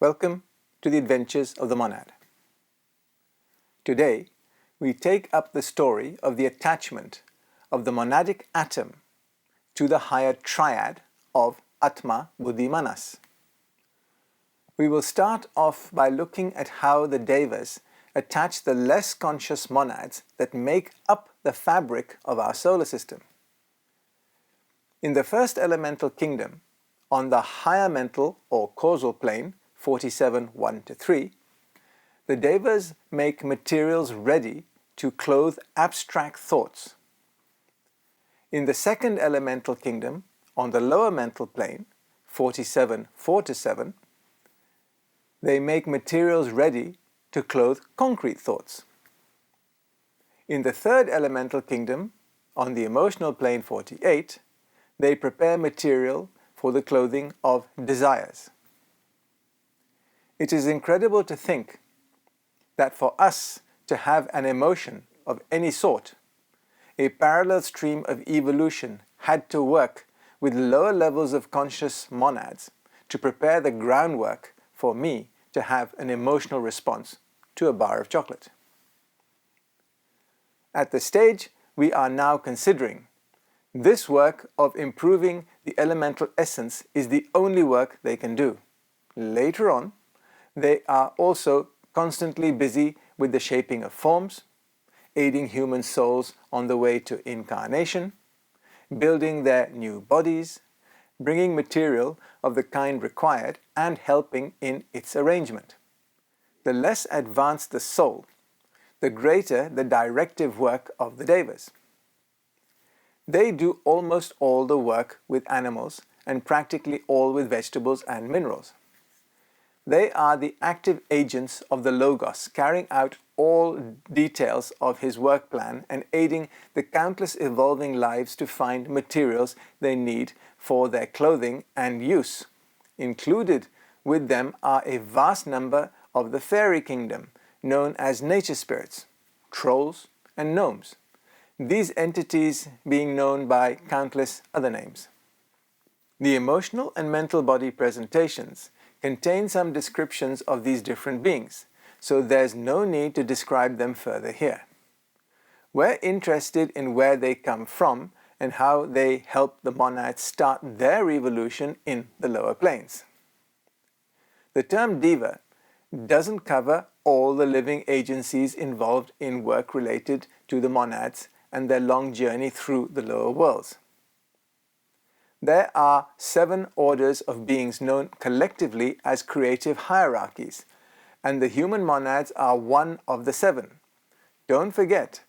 Welcome to the Adventures of the Monad. Today, we take up the story of the attachment of the monadic atom to the higher triad of Atma-Buddhi-Manas. We will start off by looking at how the Devas attach the less conscious monads that make up the fabric of our solar system. In the first elemental kingdom, on the higher mental or causal plane, 47, 1-3, the Devas make materials ready to clothe abstract thoughts. In the second elemental kingdom, on the lower mental plane, 47, 4-7, they make materials ready to clothe concrete thoughts. In the third elemental kingdom, on the emotional plane, 48, they prepare material for the clothing of desires. It is incredible to think that for us to have an emotion of any sort, a parallel stream of evolution had to work with lower levels of conscious monads to prepare the groundwork for me to have an emotional response to a bar of chocolate. At the stage we are now considering, this work of improving the elemental essence is the only work they can do. Later on, they are also constantly busy with the shaping of forms, aiding human souls on the way to incarnation, building their new bodies, bringing material of the kind required, and helping in its arrangement. The less advanced the soul, the greater the directive work of the Devas. They do almost all the work with animals and practically all with vegetables and minerals. They are the active agents of the Logos, carrying out all details of his work plan and aiding the countless evolving lives to find materials they need for their clothing and use. Included with them are a vast number of the fairy kingdom, known as nature spirits, trolls and gnomes, these entities being known by countless other names. The emotional and mental body presentations contain some descriptions of these different beings, so there's no need to describe them further here. We're interested in where they come from and how they help the monads start their evolution in the lower planes. The term Deva doesn't cover all the living agencies involved in work related to the monads and their long journey through the lower worlds. There are 7 orders of beings known collectively as creative hierarchies, and the human monads are one of the 7. Don't forget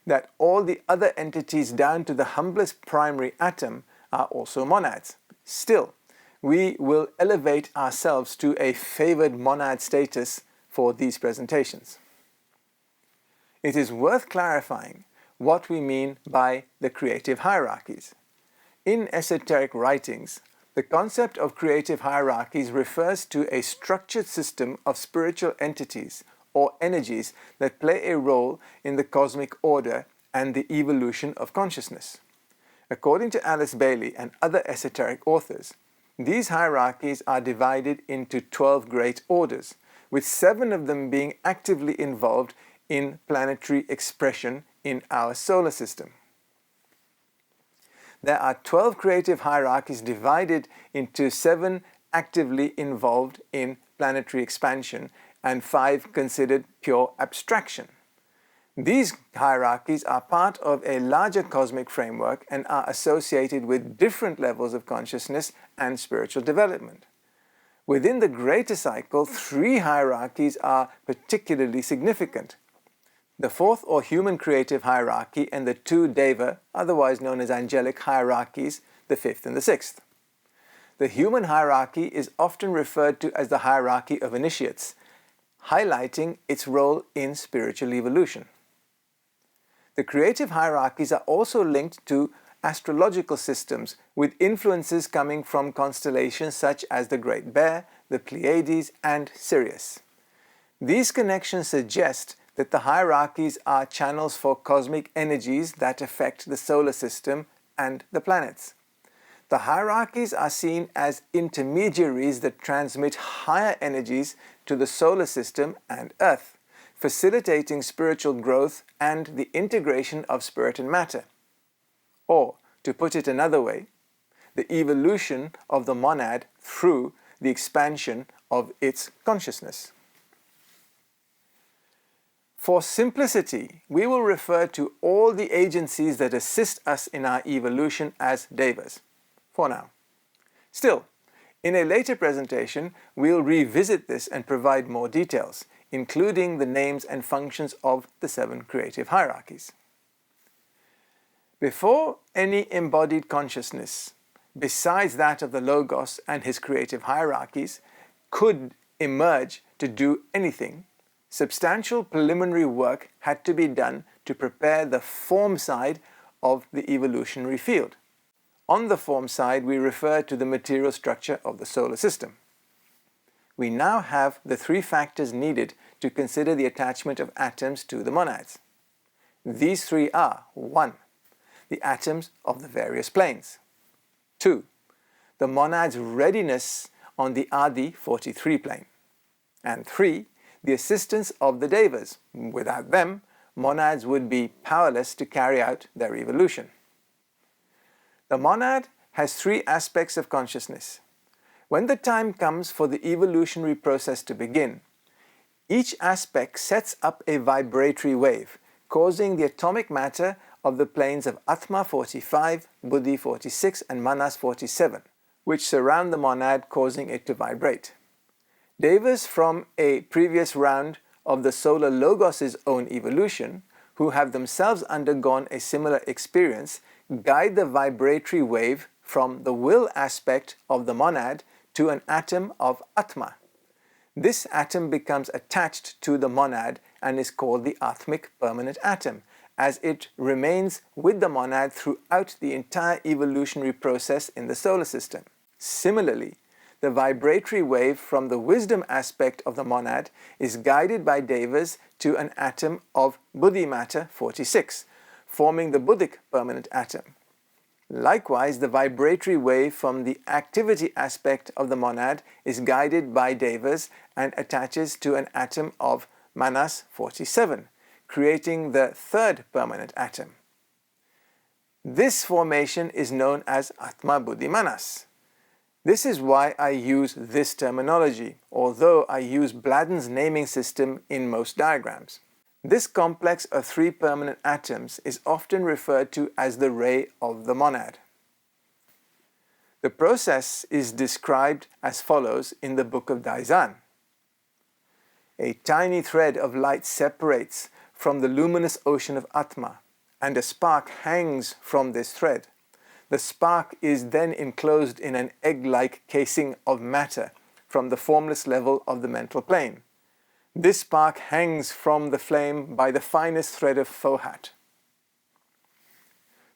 that all the other entities down to the humblest primary atom are also monads. Still, we will elevate ourselves to a favored monad status for these presentations. It is worth clarifying what we mean by the creative hierarchies. In esoteric writings, the concept of creative hierarchies refers to a structured system of spiritual entities or energies that play a role in the cosmic order and the evolution of consciousness. According to Alice Bailey and other esoteric authors, these hierarchies are divided into 12 great orders, with 7 of them being actively involved in planetary expression in our solar system. There are 12 creative hierarchies divided into 7 actively involved in planetary expansion and 5 considered pure abstraction. These hierarchies are part of a larger cosmic framework and are associated with different levels of consciousness and spiritual development. Within the greater cycle, 3 hierarchies are particularly significant. The 4th or human creative hierarchy and the 2 Deva, otherwise known as angelic hierarchies, the 5th and the 6th. The human hierarchy is often referred to as the hierarchy of initiates, highlighting its role in spiritual evolution. The creative hierarchies are also linked to astrological systems with influences coming from constellations such as the Great Bear, the Pleiades, and Sirius. These connections suggest that the hierarchies are channels for cosmic energies that affect the solar system and the planets. The hierarchies are seen as intermediaries that transmit higher energies to the solar system and Earth, facilitating spiritual growth and the integration of spirit and matter. Or, to put it another way, the evolution of the monad through the expansion of its consciousness. For simplicity, we will refer to all the agencies that assist us in our evolution as Devas, for now. Still, in a later presentation, we'll revisit this and provide more details, including the names and functions of the 7 creative hierarchies. Before any embodied consciousness, besides that of the Logos and his creative hierarchies, could emerge to do anything, substantial preliminary work had to be done to prepare the form side of the evolutionary field. On the form side, we refer to the material structure of the solar system. We now have the 3 factors needed to consider the attachment of atoms to the monads. These 3 are: 1. The atoms of the various planes; 2. The monad's readiness on the Adi 43 plane; and 3. The assistance of the Devas. Without them, monads would be powerless to carry out their evolution. The monad has 3 aspects of consciousness. When the time comes for the evolutionary process to begin, each aspect sets up a vibratory wave, causing the atomic matter of the planes of Atma 45, Buddhi 46 and Manas 47, which surround the monad, causing it to vibrate. Devas from a previous round of the solar Logos' own evolution, who have themselves undergone a similar experience, guide the vibratory wave from the will aspect of the monad to an atom of Atma. This atom becomes attached to the monad and is called the Atmic permanent atom, as it remains with the monad throughout the entire evolutionary process in the solar system. Similarly, the vibratory wave from the wisdom aspect of the monad is guided by Devas to an atom of Buddhi matter 46, forming the Buddhic permanent atom. Likewise, the vibratory wave from the activity aspect of the monad is guided by Devas and attaches to an atom of Manas 47, creating the 3rd permanent atom. This formation is known as Atma-Buddhi-Manas. This is why I use this terminology, although I use Bladden's naming system in most diagrams. This complex of 3 permanent atoms is often referred to as the ray of the monad. The process is described as follows in the Book of Daizan. A tiny thread of light separates from the luminous ocean of Atma, and a spark hangs from this thread. The spark is then enclosed in an egg-like casing of matter from the formless level of the mental plane. This spark hangs from the flame by the finest thread of Fohat.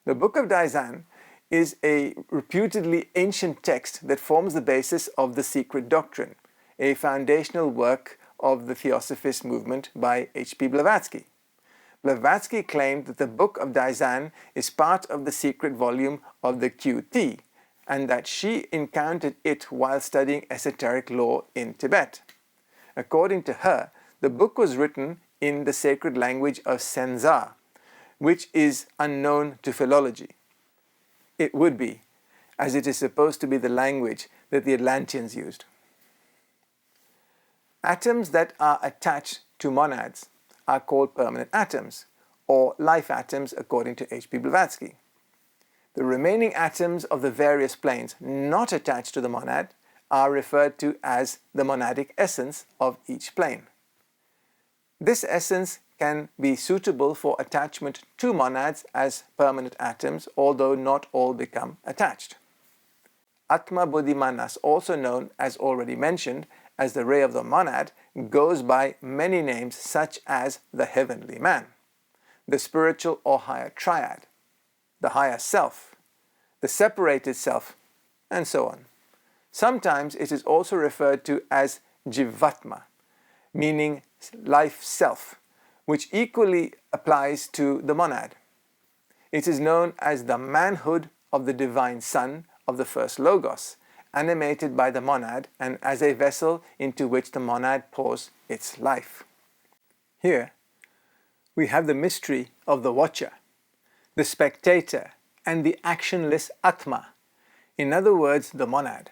The Book of Daizan is a reputedly ancient text that forms the basis of the Secret Doctrine, a foundational work of the Theosophist movement by H.P. Blavatsky. Blavatsky claimed that the Book of Daizan is part of the secret volume of the QT, and that she encountered it while studying esoteric law in Tibet. According to her, the book was written in the sacred language of Senzar, which is unknown to philology. It would be, as it is supposed to be the language that the Atlanteans used. Atoms that are attached to monads are called permanent atoms, or life atoms according to H.P. Blavatsky. The remaining atoms of the various planes not attached to the monad are referred to as the monadic essence of each plane. This essence can be suitable for attachment to monads as permanent atoms, although not all become attached. Atma-Buddhi-Manas, also known, as already mentioned, as the ray of the monad, goes by many names such as the heavenly man, the spiritual or higher triad, the higher self, the separated self, and so on. Sometimes it is also referred to as Jivatma, meaning life self, which equally applies to the monad. It is known as the manhood of the divine son of the first logos, animated by the monad and as a vessel into which the monad pours its life. Here, we have the mystery of the watcher, the spectator, and the actionless Atma, in other words, the monad.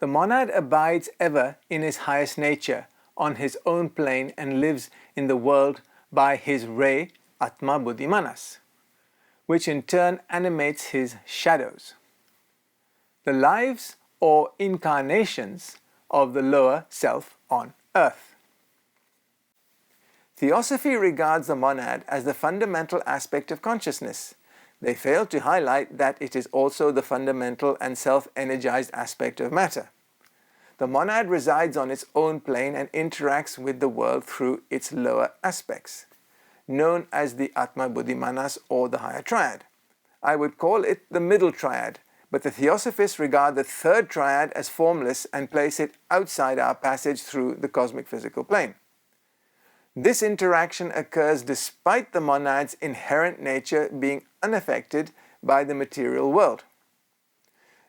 The monad abides ever in his highest nature, on his own plane, and lives in the world by his ray, Atma-Buddhi-Manas, which in turn animates his shadows. The lives or incarnations of the lower self on earth. Theosophy regards the monad as the fundamental aspect of consciousness. They fail to highlight that it is also the fundamental and self-energized aspect of matter. The monad resides on its own plane and interacts with the world through its lower aspects, known as the Atma-Buddhi-Manas or the higher triad. I would call it the middle triad, but the Theosophists regard the third triad as formless and place it outside our passage through the cosmic physical plane. This interaction occurs despite the monad's inherent nature being unaffected by the material world.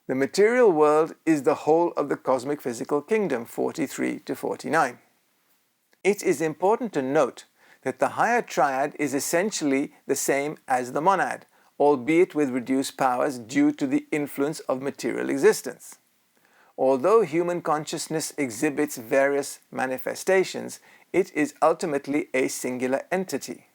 The material world is the whole of the cosmic physical kingdom, 43 to 49. It is important to note that the higher triad is essentially the same as the monad, albeit with reduced powers due to the influence of material existence. Although human consciousness exhibits various manifestations, it is ultimately a singular entity.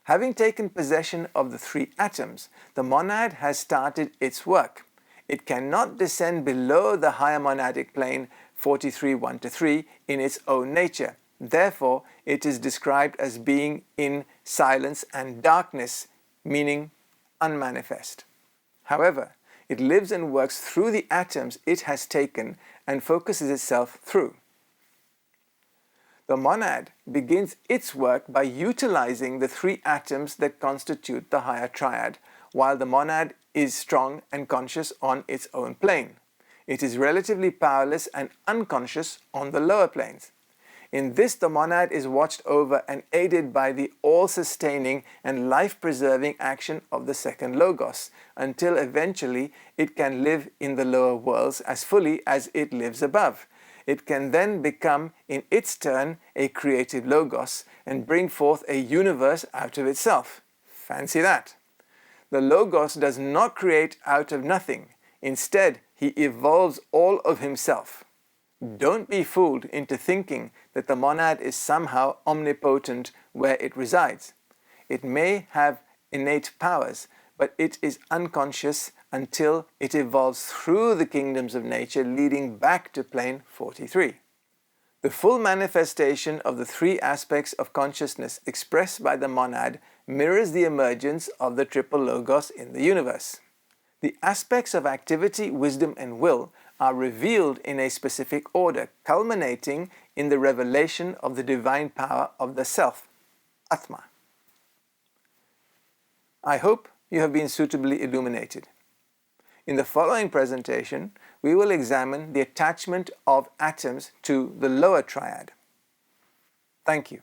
Having taken possession of the three atoms, the monad has started its work. It cannot descend below the higher monadic plane 43.1-3 in its own nature. Therefore, it is described as being in silence and darkness, meaning unmanifest. However, it lives and works through the atoms it has taken and focuses itself through. The monad begins its work by utilizing the three atoms that constitute the higher triad, while the monad is strong and conscious on its own plane. It is relatively powerless and unconscious on the lower planes. In this, the monad is watched over and aided by the all-sustaining and life-preserving action of the second logos, until eventually it can live in the lower worlds as fully as it lives above. It can then become, in its turn, a creative logos and bring forth a universe out of itself. Fancy that! The logos does not create out of nothing. Instead, he evolves all of himself. Don't be fooled into thinking that the monad is somehow omnipotent where it resides. It may have innate powers, but it is unconscious until it evolves through the kingdoms of nature, leading back to plane 43. The full manifestation of the three aspects of consciousness expressed by the monad mirrors the emergence of the triple logos in the universe. The aspects of activity, wisdom, and will are revealed in a specific order, culminating in the revelation of the divine power of the self, Atma. I hope you have been suitably illuminated. In the following presentation, we will examine the attachment of atoms to the lower triad. Thank you.